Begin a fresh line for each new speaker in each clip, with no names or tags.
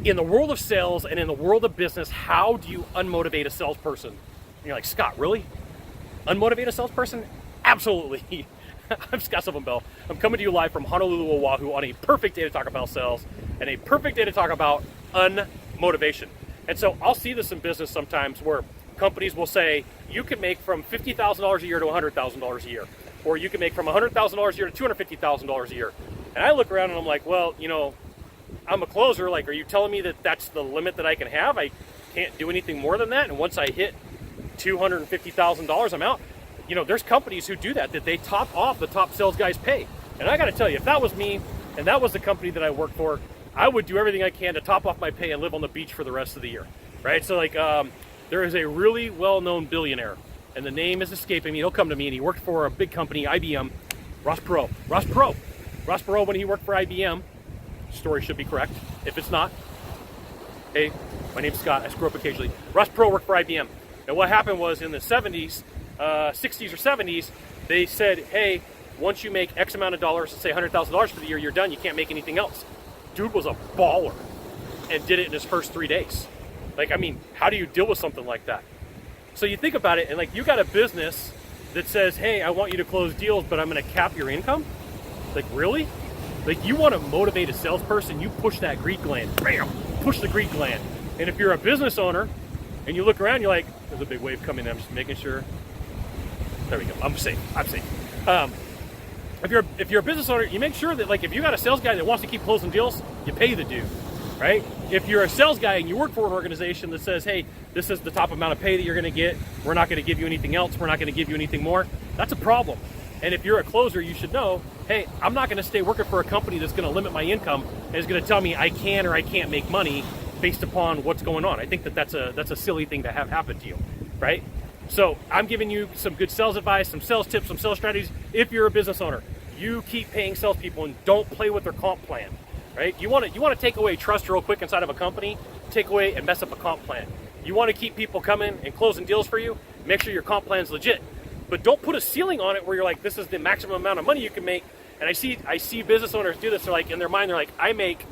in the world of sales and in the world of business, how do you unmotivate a salesperson? And you're like, Scott, really? Unmotivate a salesperson? Absolutely. I'm Scott Sylvan Bell. I'm coming to you live from Honolulu, Oahu on a perfect day to talk about sales and a perfect day to talk about unmotivation. And so I'll see this in business sometimes where companies will say, you can make from $50,000 a year to $100,000 a year, or you can make from $100,000 a year to $250,000 a year. And I look around and I'm like, well, you know, I'm a closer. Like, are you telling me that that's the limit that I can have? I can't do anything more than that. And once I hit $250,000, I'm out. You know, there's companies who do that they top off the top sales guys' pay. And I got to tell you, if that was me and that was the company that I worked for, I would do everything I can to top off my pay and live on the beach for the rest of the year, right? So like, there is a really well-known billionaire, and the name is escaping me. He'll come to me, and he worked for a big company, IBM, Ross Perot, when he worked for IBM, story should be correct. If it's not, hey, my name's Scott. I screw up occasionally. Ross Perot worked for IBM. And what happened was in the 60s or 70s, they said, hey, once you make X amount of dollars, say $100,000 for the year, you're done. You can't make anything else. Dude was a baller and did it in his first 3 days. Like, I mean, how do you deal with something like that? So you think about it, and like, you got a business that says, hey, I want you to close deals, but I'm going to cap your income. Like, really? Like, you want to motivate a salesperson, you push that greed gland. Bam! Push the greed gland. And if you're a business owner and you look around, you're like, there's a big wave coming in. I'm just making sure. There we go. I'm safe. If you're a business owner, you make sure that, like, if you got a sales guy that wants to keep closing deals, you pay the dude, right? If you're a sales guy and you work for an organization that says, hey, this is the top amount of pay that you're going to get, we're not going to give you anything else, we're not going to give you anything more, that's a problem. And if you're a closer, you should know, hey, I'm not going to stay working for a company that's going to limit my income and is going to tell me I can or I can't make money based upon what's going on. I think that's a silly thing to have happen to you, right? So I'm giving you some good sales advice, some sales tips, some sales strategies. If you're a business owner, you keep paying salespeople and don't play with their comp plan, right? You want to take away trust real quick inside of a company, take away and mess up a comp plan. You want to keep people coming and closing deals for you, make sure your comp plan's legit. But don't put a ceiling on it where you're like, this is the maximum amount of money you can make. And I see business owners do this. They're like, in their mind, they're like, I make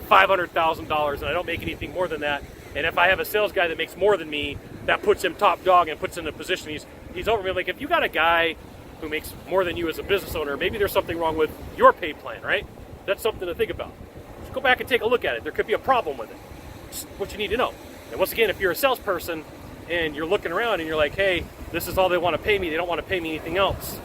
$500,000 and I don't make anything more than that. And if I have a sales guy that makes more than me, that puts him top dog and puts him in a position he's over me. Like, if you got a guy who makes more than you as a business owner, maybe there's something wrong with your pay plan, right? That's something to think about. Just go back and take a look at it. There could be a problem with it. It's what you need to know. And once again, if you're a salesperson and you're looking around and you're like, hey, this is all they want to pay me, they don't want to pay me anything else,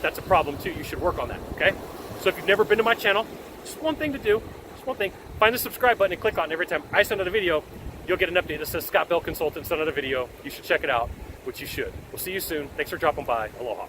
that's a problem too. You should work on that, okay? So if you've never been to my channel, just one thing to do, just one thing. Find the subscribe button and click on it. Every time I send out a video, you'll get an update that says Scott Bell Consultant sent out a video. You should check it out, which you should. We'll see you soon. Thanks for dropping by. Aloha.